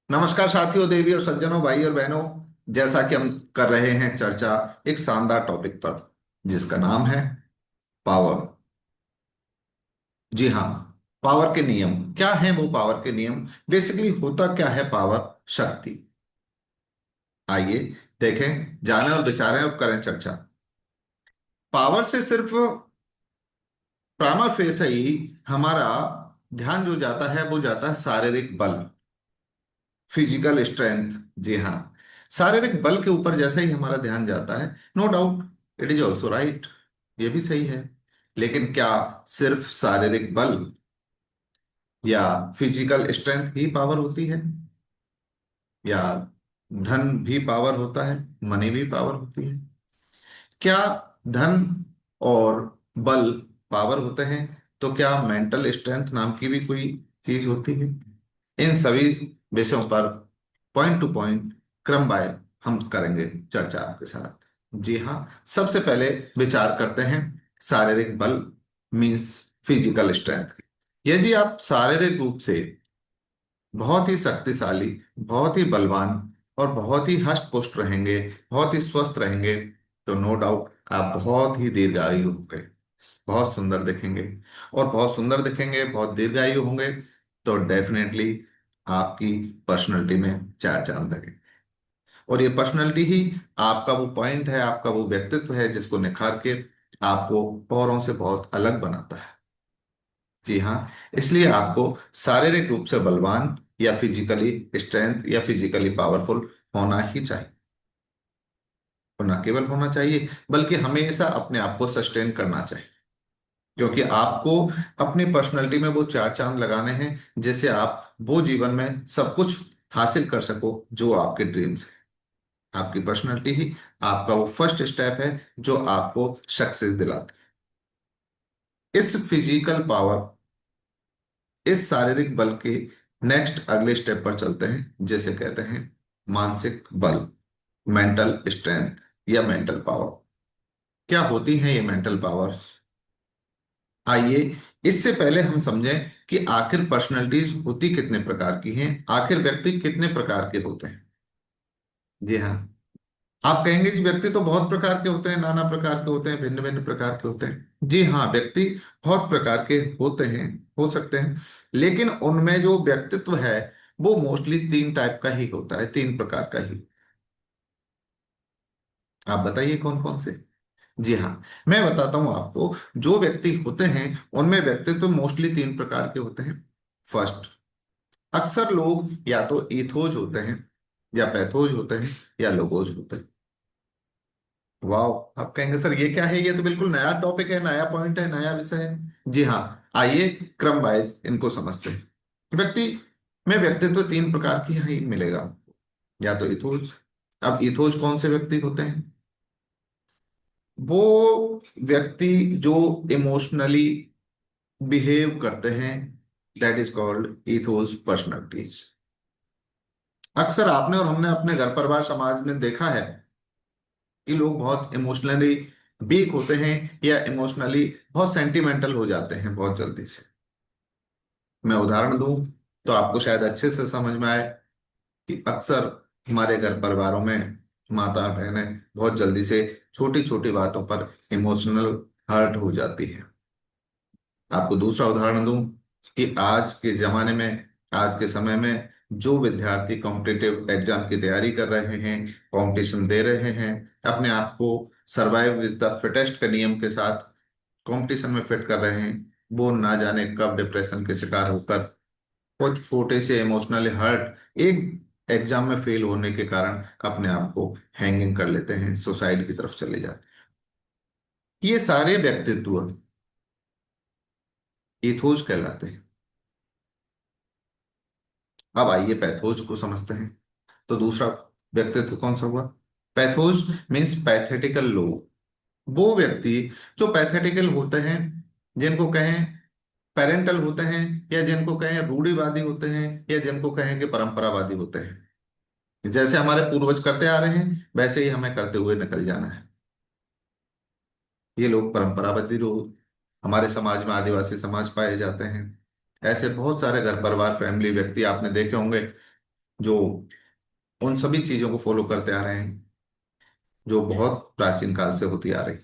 नमस्कार साथियों, देवी और सज्जनों, भाई और बहनों। जैसा कि हम कर रहे हैं चर्चा एक शानदार टॉपिक पर, जिसका नाम है पावर। जी हाँ, पावर के नियम क्या है? वो पावर के नियम बेसिकली होता क्या है? पावर शक्ति। आइए देखें, जानें और विचारें और करें चर्चा। पावर से सिर्फ प्रामा फेस ही हमारा ध्यान जो जाता है वो जाता है शारीरिक बल, फिजिकल स्ट्रेंथ। जी हाँ, शारीरिक बल के ऊपर जैसे ही हमारा ध्यान जाता है, no doubt, it is also right, ये भी सही है। लेकिन क्या सिर्फ शारीरिक बल या फिजिकल स्ट्रेंथ ही पावर होती है? या धन भी पावर होता है? मनी भी पावर होती है? क्या धन और बल पावर होते हैं तो क्या मेंटल स्ट्रेंथ नाम की भी कोई चीज होती है? इन सभी विषयों पर पॉइंट टू पॉइंट क्रम बाय हम करेंगे चर्चा आपके साथ। जी हाँ, सबसे पहले विचार करते हैं शारीरिक बल मींस फिजिकल स्ट्रेंथ की। यदि आप शारीरिक रूप से बहुत ही शक्तिशाली, बहुत ही बलवान और बहुत ही हष्ट पुष्ट रहेंगे, बहुत ही स्वस्थ रहेंगे, तो नो डाउट आप बहुत ही दीर्घायु होंगे, बहुत सुंदर दिखेंगे। और बहुत सुंदर दिखेंगे, बहुत दीर्घायु होंगे, तो डेफिनेटली आपकी पर्सनैलिटी में चार चांद लगेंगे। और ये पर्सनैलिटी ही आपका वो पॉइंट है, आपका वो व्यक्तित्व है जिसको निखार के आपको औरों से बहुत अलग बनाता है। जी हाँ, इसलिए आपको शारीरिक रूप से बलवान या फिजिकली स्ट्रेंथ या फिजिकली पावरफुल होना ही चाहिए। और न केवल होना चाहिए, बल्कि हमेशा अपने आप को सस्टेन करना चाहिए, क्योंकि आपको अपनी पर्सनैलिटी में वो चार चांद लगाने हैं जिससे आप वो जीवन में सब कुछ हासिल कर सको जो आपके ड्रीम्स है। आपकी पर्सनैलिटी ही आपका वो फर्स्ट स्टेप है जो आपको सक्सेस दिलाता है। इस फिजिकल पावर, इस शारीरिक बल के नेक्स्ट अगले स्टेप पर चलते हैं, जिसे कहते हैं मानसिक बल, मेंटल स्ट्रेंथ या मेंटल पावर। क्या होती हैं ये मेंटल पावर्स? आइए इससे पहले हम समझें कि आखिर पर्सनैलिटीज होती कितने प्रकार की हैं, आखिर व्यक्ति कितने प्रकार के होते हैं। जी हाँ, आप कहेंगे कि व्यक्ति तो बहुत प्रकार के होते हैं, नाना प्रकार के होते हैं, भिन्न भिन्न प्रकार के होते हैं। जी हाँ, व्यक्ति बहुत प्रकार के होते हैं, हो सकते हैं, लेकिन उनमें जो व्यक्तित्व है वो मोस्टली तीन टाइप का ही होता है, तीन प्रकार का ही। आप बताइए कौन कौन से? जी हाँ, मैं बताता हूं आपको। जो व्यक्ति होते हैं उनमें व्यक्तित्व मोस्टली तीन प्रकार के होते हैं। फर्स्ट, अक्सर लोग या तो ईथोज होते हैं, या पैथोज होते हैं, या लोगोज होते हैं। वाह, आप कहेंगे सर ये क्या है? ये तो बिल्कुल नया टॉपिक है, नया पॉइंट है, नया विषय है। जी हाँ, आइए क्रम वाइज इनको समझते हैं। व्यक्ति में व्यक्तित्व तीन प्रकार की ही मिलेगा। या तो इथोज। अब इथोज कौन से व्यक्ति होते हैं? वो व्यक्ति जो इमोशनली बिहेव करते हैं, that is called ethos personalities. अक्सर आपने और हमने अपने घर परिवार समाज में देखा है कि लोग बहुत इमोशनली वीक होते हैं या इमोशनली बहुत सेंटिमेंटल हो जाते हैं बहुत जल्दी से। मैं उदाहरण दूं तो आपको शायद अच्छे से समझ में आए कि अक्सर हमारे घर परिवारों में माता बहनें बहुत जल्दी से छोटी छोटी बातों पर इमोशनल हर्ट हो जाती है। आपको दूसरा उदाहरण दूं कि आज के जमाने में, आज के समय में जो विद्यार्थी कॉम्पिटिटिव एग्जाम की तैयारी कर रहे हैं, कंपटीशन दे रहे हैं, अपने आप को सर्वाइव विद द फिटेस्ट के नियम के साथ कंपटीशन में फिट कर रहे हैं, वो ना जाने कब डिप्रेशन के शिकार होकर कुछ छोटे से इमोशनली हर्ट एक एग्जाम में फेल होने के कारण अपने आप को हैंगिंग कर लेते हैं, सुसाइड की तरफ चले जाते हैं। ये सारे व्यक्तित्व इथोज कहलाते हैं। अब आइए पैथोज को समझते हैं। तो दूसरा व्यक्तित्व कौन सा हुआ? पैथोज मीन्स पैथेटिकल लोग। वो व्यक्ति जो पैथेटिकल होते हैं, जिनको कहें पेरेंटल होते हैं, या जिनको कहें रूढ़िवादी होते हैं, या जिनको कहें कि परंपरावादी होते हैं। जैसे हमारे पूर्वज करते आ रहे हैं वैसे ही हमें करते हुए निकल जाना है। ये लोग परंपरावादी लोग हमारे समाज में आदिवासी समाज पाए जाते हैं। ऐसे बहुत सारे घर परिवार फैमिली व्यक्ति आपने देखे होंगे जो उन सभी चीजों को फॉलो करते आ रहे हैं जो बहुत प्राचीन काल से होती आ रही।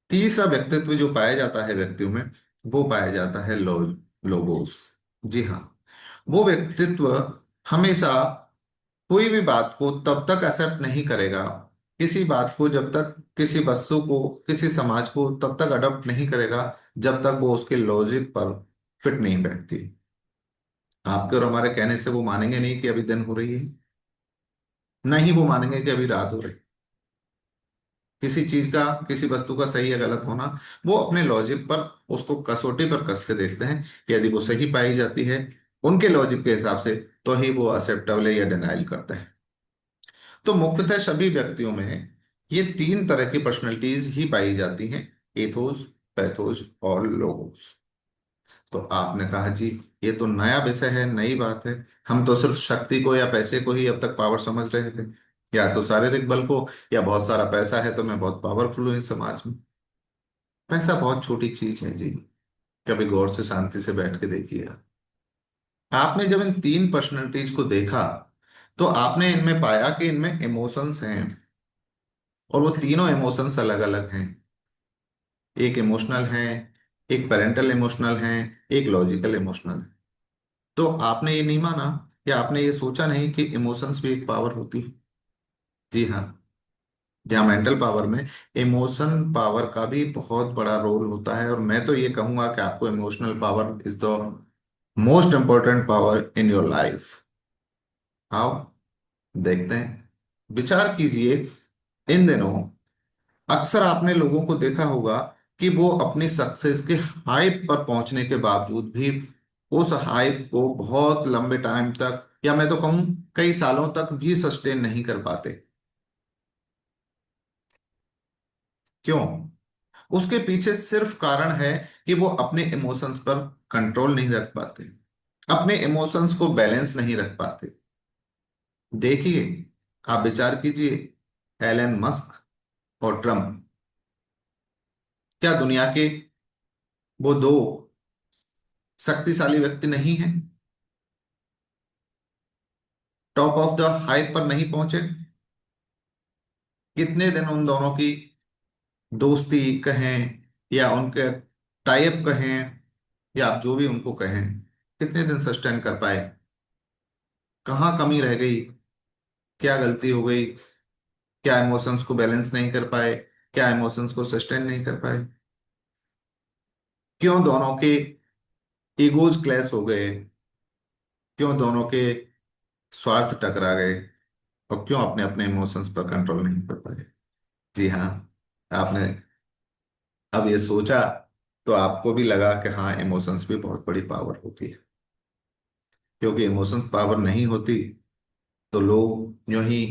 तीसरा व्यक्तित्व जो पाया जाता है व्यक्तियों में, वो पाया जाता है लोगोस। जी हाँ। वो व्यक्तित्व हमेशा कोई भी बात को तब तक एक्सेप्ट नहीं करेगा, किसी बात को जब तक, किसी वस्तु को, किसी समाज को तब तक अडॉप्ट नहीं करेगा जब तक वो उसके लॉजिक पर फिट नहीं बैठती। आपके और हमारे कहने से वो मानेंगे नहीं कि अभी दिन हो रही है, ना ही वो मानेंगे कि अभी रात हो रही है। किसी चीज का, किसी वस्तु का सही या गलत होना, वो अपने लॉजिक पर, उसको कसौटी पर कस के देखते हैं कि यदि वो सही पाई जाती है उनके लॉजिक के हिसाब से, तो ही वो एक्सेप्टेबल है या डिनाइल करते हैं। तो मुख्यतः सभी व्यक्तियों में ये तीन तरह की पर्सनैलिटीज ही पाई जाती हैं, एथोस, पैथोस और लोगोस। तो आपने कहा जी, ये तो नया विषय है, नई बात है। हम तो सिर्फ शक्ति को या पैसे को ही अब तक पावर समझ रहे थे, या तो शारीरिक बल को, या बहुत सारा पैसा है तो मैं बहुत पावरफुल हूँ इस समाज में। पैसा बहुत छोटी चीज है जी, कभी गौर से शांति से बैठ के देखिए। आपने जब इन तीन पर्सनैलिटीज को देखा तो आपने इनमें पाया कि इनमें इमोशंस हैं, और वो तीनों इमोशंस अलग अलग हैं। एक इमोशनल है, एक पेरेंटल इमोशनल है, एक लॉजिकल इमोशनल है। तो आपने ये नहीं माना, या आपने ये सोचा नहीं कि इमोशंस भी एक पावर होती है? जी हाँ। जहाँ मेंटल पावर में इमोशन पावर का भी बहुत बड़ा रोल होता है, और मैं तो ये कहूंगा कि आपको emotional power is the most important power in your life. आओ देखते हैं, विचार कीजिए। इन दिनों अक्सर आपने लोगों को देखा होगा कि वो अपनी सक्सेस के हाइप पर पहुंचने के बावजूद भी उस हाइप को बहुत लंबे टाइम तक, या मैं तो कहूं कई सालों तक भी सस्टेन नहीं कर पाते। क्यों? उसके पीछे सिर्फ कारण है कि वो अपने इमोशंस पर कंट्रोल नहीं रख पाते, अपने इमोशंस को बैलेंस नहीं रख पाते। देखिए, आप विचार कीजिए, एलन मस्क और ट्रम्प, क्या दुनिया के वो दो शक्तिशाली व्यक्ति नहीं हैं? टॉप ऑफ द हाइप पर नहीं पहुंचे? कितने दिन उन दोनों की दोस्ती कहें, या उनके टाइप कहें, या आप जो भी उनको कहें, कितने दिन सस्टेन कर पाए? कहाँ कमी रह गई? क्या गलती हो गई? क्या इमोशंस को बैलेंस नहीं कर पाए? क्या इमोशंस को सस्टेन नहीं कर पाए? क्यों दोनों के ईगोज क्लैश हो गए? क्यों दोनों के स्वार्थ टकरा गए? और क्यों अपने अपने इमोशंस पर कंट्रोल नहीं कर पाए? जी हाँ। आपने अब ये सोचा तो आपको भी लगा कि हाँ, इमोशंस भी बहुत बड़ी पावर होती है। क्योंकि इमोशंस पावर नहीं होती तो लोग यूं ही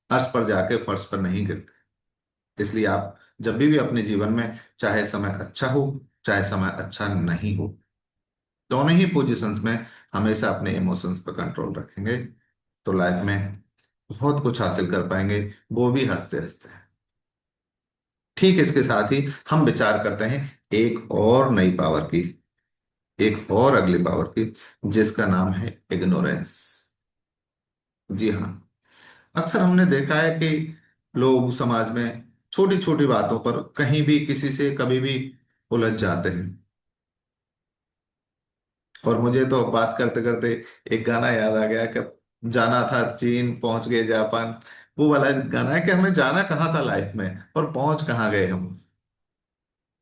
अर्श पर जाके फर्श पर नहीं गिरते। इसलिए आप जब भी अपने जीवन में, चाहे समय अच्छा हो चाहे समय अच्छा नहीं हो, दोनों ही पोजीशंस में हमेशा अपने इमोशंस पर कंट्रोल रखेंगे तो लाइफ में बहुत कुछ हासिल कर पाएंगे, वो भी हंसते हंसते। ठीक, इसके साथ ही हम विचार करते हैं एक और नई पावर की, एक और अगली पावर की, जिसका नाम है इग्नोरेंस। जी हाँ। अक्सर हमने देखा है कि लोग समाज में छोटी छोटी बातों पर कहीं भी किसी से कभी भी उलझ जाते हैं। और मुझे तो बात करते करते एक गाना याद आ गया कि जाना था चीन पहुंच गए जापान। वो वाला गाना है कि हमें जाना कहाँ था लाइफ में, और पहुंच कहाँ गए हम।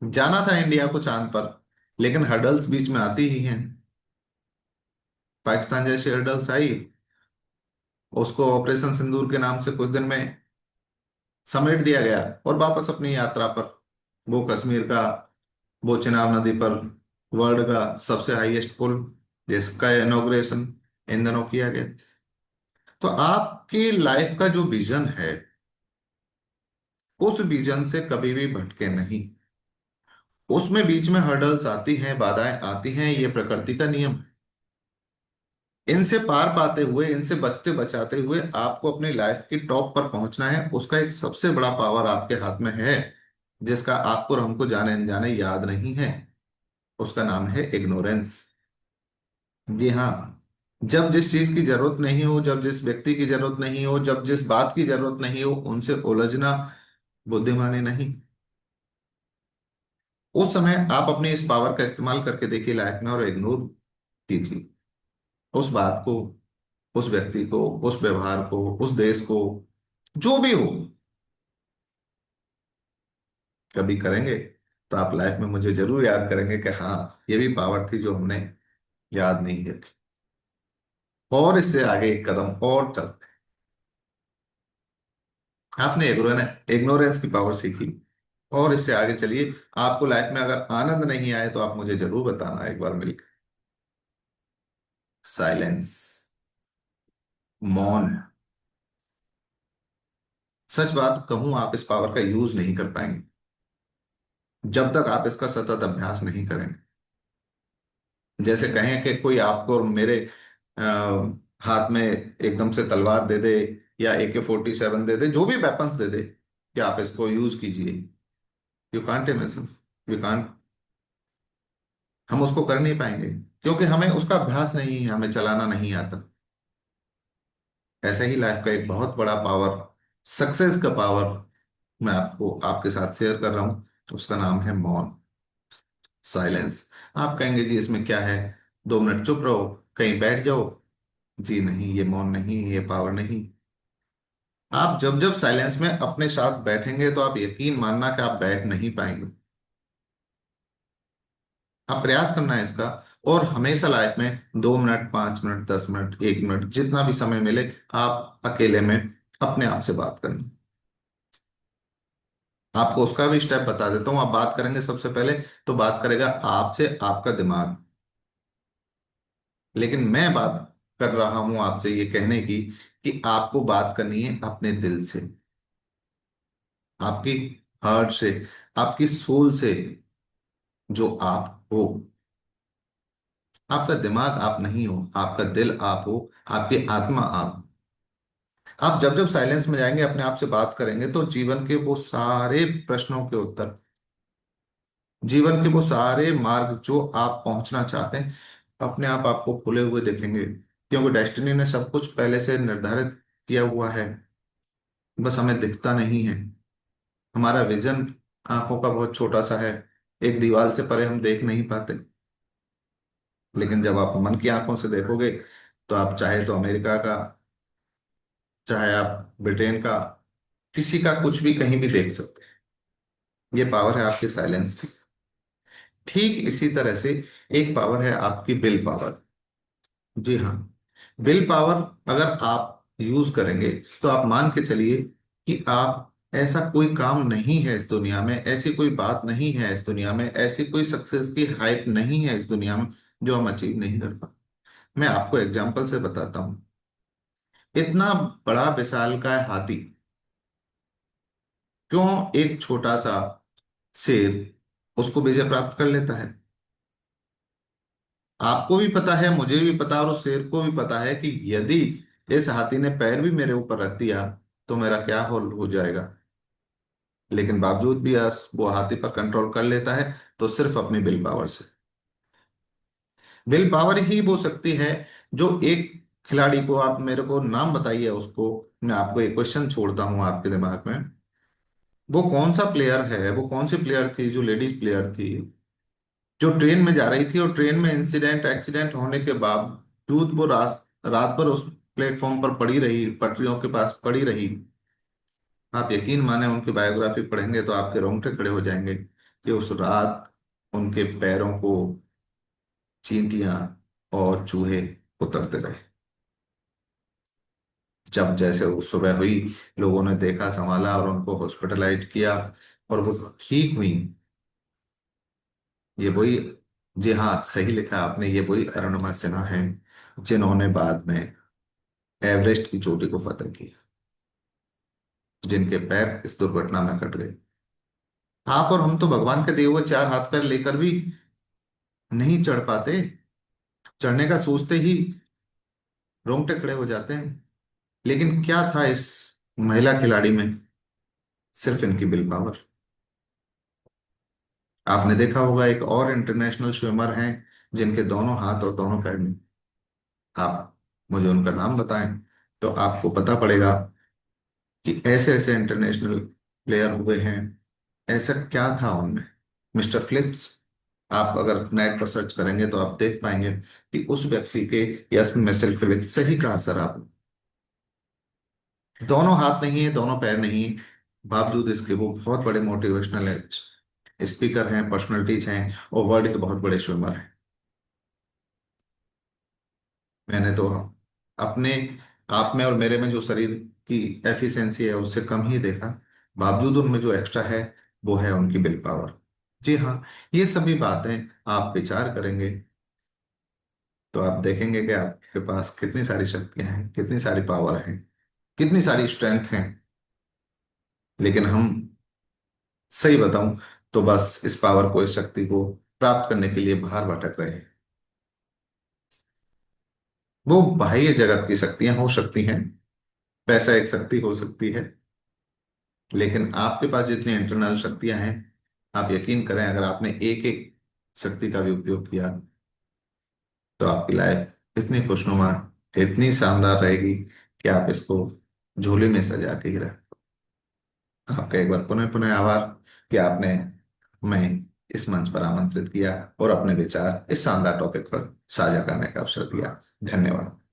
जाना था इंडिया को चांद पर, लेकिन हर्डल्स बीच में आती ही हैं। पाकिस्तान जैसे हर्डल्स आई, उसको ऑपरेशन सिंदूर के नाम से कुछ दिन में समेट दिया गया, और वापस अपनी यात्रा पर, वो कश्मीर का, वो चिनाब नदी पर वर्ल्ड का सबसे हाईएस्ट पुल, जिसका इनॉग्रेशन इन दिनों किया गया। तो आपकी लाइफ का जो विजन है, उस विजन से कभी भी भटके नहीं। उसमें बीच में हर्डल्स आती हैं, बाधाएं आती हैं, ये प्रकृति का नियम है। इनसे पार पाते हुए, इनसे बचते बचाते हुए आपको अपनी लाइफ की टॉप पर पहुंचना है। उसका एक सबसे बड़ा पावर आपके हाथ में है, जिसका आपको और हमको जाने अनजाने याद नहीं है। उसका नाम है इग्नोरेंस। जी हाँ। जब जिस चीज की जरूरत नहीं हो, जब जिस व्यक्ति की जरूरत नहीं हो, जब जिस बात की जरूरत नहीं हो, उनसे उलझना बुद्धिमानी नहीं। उस समय आप अपनी इस पावर का इस्तेमाल करके देखिए लाइफ में, और इग्नोर कीजिए उस बात को, उस व्यक्ति को, उस व्यवहार को, उस देश को, जो भी हो। कभी करेंगे तो आप लाइफ में मुझे जरूर याद करेंगे कि हाँ, ये भी पावर थी जो हमने याद नहीं रखी। और इससे आगे एक कदम और चलते हैं। आपने इग्नोरेंस की पावर सीखी, और इससे आगे चलिए। आपको लाइफ में अगर आनंद नहीं आए तो आप मुझे जरूर बताना एक बार मिलकर। साइलेंस, मौन। सच बात कहूं, आप इस पावर का यूज नहीं कर पाएंगे जब तक आप इसका सतत अभ्यास नहीं करेंगे। जैसे कहें कि कोई आपको और मेरे अ, हाथ में एकदम से तलवार दे दे, या AK-47 दे दे, जो भी वेपन्स दे दे कि आप इसको यूज कीजिए। You can't imagine, you can't. हम उसको कर नहीं पाएंगे क्योंकि हमें उसका अभ्यास नहीं है, हमें चलाना नहीं आता। ऐसा ही लाइफ का एक बहुत बड़ा पावर, सक्सेस का पावर, मैं आपको आपके साथ शेयर कर रहा हूं। उसका नाम है मौन, साइलेंस। आप कहेंगे जी इसमें क्या है, 2 मिनट चुप रहो, कहीं बैठ जाओ। जी नहीं, ये मौन नहीं, ये पावर नहीं। आप जब जब साइलेंस में अपने साथ बैठेंगे तो आप यकीन मानना कि आप बैठ नहीं पाएंगे। आप प्रयास करना है इसका। और हमेशा लाइफ में 2 मिनट, 5 मिनट, 10 मिनट, 1 मिनट, जितना भी समय मिले, आप अकेले में अपने आप से बात करना। आपको उसका भी स्टेप बता देता हूँ। आप बात करेंगे सबसे पहले, तो बात करेगा आपसे आपका दिमाग। लेकिन मैं बात कर रहा हूं आपसे ये कहने की कि आपको बात करनी है अपने दिल से, आपकी हार्ट से, आपकी सोल से, जो आप हो। आपका दिमाग आप नहीं हो, आपका दिल आप हो, आपकी आत्मा आप। आप जब जब साइलेंस में जाएंगे, अपने आप से बात करेंगे, तो जीवन के वो सारे प्रश्नों के उत्तर, जीवन के वो सारे मार्ग जो आप पहुंचना चाहते हैं, अपने आप आपको खुले हुए दिखेंगे। क्योंकि डेस्टिनी ने सब कुछ पहले से निर्धारित किया हुआ है, बस हमें दिखता नहीं है। हमारा विजन आंखों का बहुत छोटा सा है, एक दीवार से परे हम देख नहीं पाते। लेकिन जब आप मन की आंखों से देखोगे, तो आप चाहे तो अमेरिका का, चाहे आप ब्रिटेन का, किसी का कुछ भी कहीं भी देख सकते हैं। ये पावर है आपके साइलेंस की। ठीक इसी तरह से एक पावर है आपकी बिल पावर। जी हाँ, विल पावर अगर आप यूज करेंगे, तो आप मान के चलिए कि आप, ऐसा कोई काम नहीं है इस दुनिया में, ऐसी कोई बात नहीं है इस दुनिया में, ऐसी कोई सक्सेस की हाइप नहीं है इस दुनिया में जो हम अचीव नहीं कर पाए। मैं आपको एग्जांपल से बताता हूँ। इतना बड़ा विशालकाय हाथी क्यों एक छोटा सा शेर उसको विजय प्राप्त कर लेता है? आपको भी पता है, मुझे भी पता है, और उस शेर को भी पता है कि यदि इस हाथी ने पैर भी मेरे ऊपर रख दिया तो मेरा क्या हो जाएगा। लेकिन बावजूद भी वो हाथी पर कंट्रोल कर लेता है, तो सिर्फ अपनी विल पावर से। विल पावर ही वो शक्ति है जो एक खिलाड़ी को, आप मेरे को नाम बताइए उसको, मैं आपको एक क्वेश्चन छोड़ता हूं आपके दिमाग में। वो कौन सा प्लेयर है, वो कौन सी प्लेयर थी जो लेडीज प्लेयर थी, जो ट्रेन में जा रही थी, और ट्रेन में इंसिडेंट एक्सीडेंट होने के बावजूद वो रात रात भर उस प्लेटफॉर्म पर पड़ी रही, पटरियों के पास पड़ी रही। आप यकीन माने, उनकी बायोग्राफी पढ़ेंगे तो आपके रोंगटे खड़े हो जाएंगे कि उस रात उनके पैरों को चींटियां और चूहे उतरते रहे। जब जैसे वो सुबह हुई, लोगों ने देखा, संभाला और उनको हॉस्पिटलाइज किया, और वो ठीक हुई। ये वही, जी हाँ, सही लिखा आपने, ये वही अरुणिमा सिन्हा है जिन्होंने बाद में एवरेस्ट की चोटी को फतह किया, जिनके पैर इस दुर्घटना में कट गए। आप और हम तो भगवान के दिए हुए 4 हाथ पैर लेकर भी नहीं चढ़ पाते। चढ़ने का सोचते ही रोंगटे खड़े हो जाते हैं। लेकिन क्या था इस महिला खिलाड़ी में? सिर्फ इनकी विल पावर। आपने देखा होगा, एक और इंटरनेशनल स्विमर हैं जिनके दोनों हाथ और दोनों पैर नहीं। आप मुझे उनका नाम बताएं, तो आपको पता पड़ेगा कि ऐसे ऐसे इंटरनेशनल प्लेयर हुए हैं। ऐसा क्या था उनमें? मिस्टर फिलिप्स, आप अगर नेट पर सर्च करेंगे तो आप देख पाएंगे कि उस व्यक्ति के, यस मिस्टर फिलिप्स, सही कहा सर आपने। दोनों हाथ नहीं है, दोनों पैर नहीं है, बावजूद इसके वो बहुत बड़े मोटिवेशनल स्पीकर हैं, पर्सनालिटीज हैं, और वर्ल्ड के बहुत बड़े स्विमर हैं। मैंने तो अपने आप में और मेरे में जो शरीर की एफिशिएंसी है उससे कम ही देखा, बावजूद उनमें जो एक्स्ट्रा है वो है उनकी विल पावर। जी हाँ, ये सभी बातें आप विचार करेंगे तो आप देखेंगे कि आपके पास कितनी सारी शक्तियां हैं, कितनी सारी पावर हैं, कितनी सारी स्ट्रेंथ हैं। लेकिन हम, सही बताऊं, तो बस इस पावर को, इस शक्ति को प्राप्त करने के लिए बाहर भटक रहे हैं। वो बाह्य जगत की शक्तियां हो सकती हैं, पैसा एक शक्ति हो सकती है, लेकिन आपके पास जितनी इंटरनल शक्तियां हैं, आप यकीन करें अगर आपने एक एक शक्ति का भी उपयोग किया तो आपकी लाइफ इतनी खुशनुमा, इतनी शानदार रहेगी कि आप इसको झोले में सजा के ही रखें। आपका एक बार पुनः पुनः आभार कि आपने हमें इस मंच पर आमंत्रित किया और अपने विचार इस शानदार टॉपिक पर साझा करने का अवसर दिया। धन्यवाद।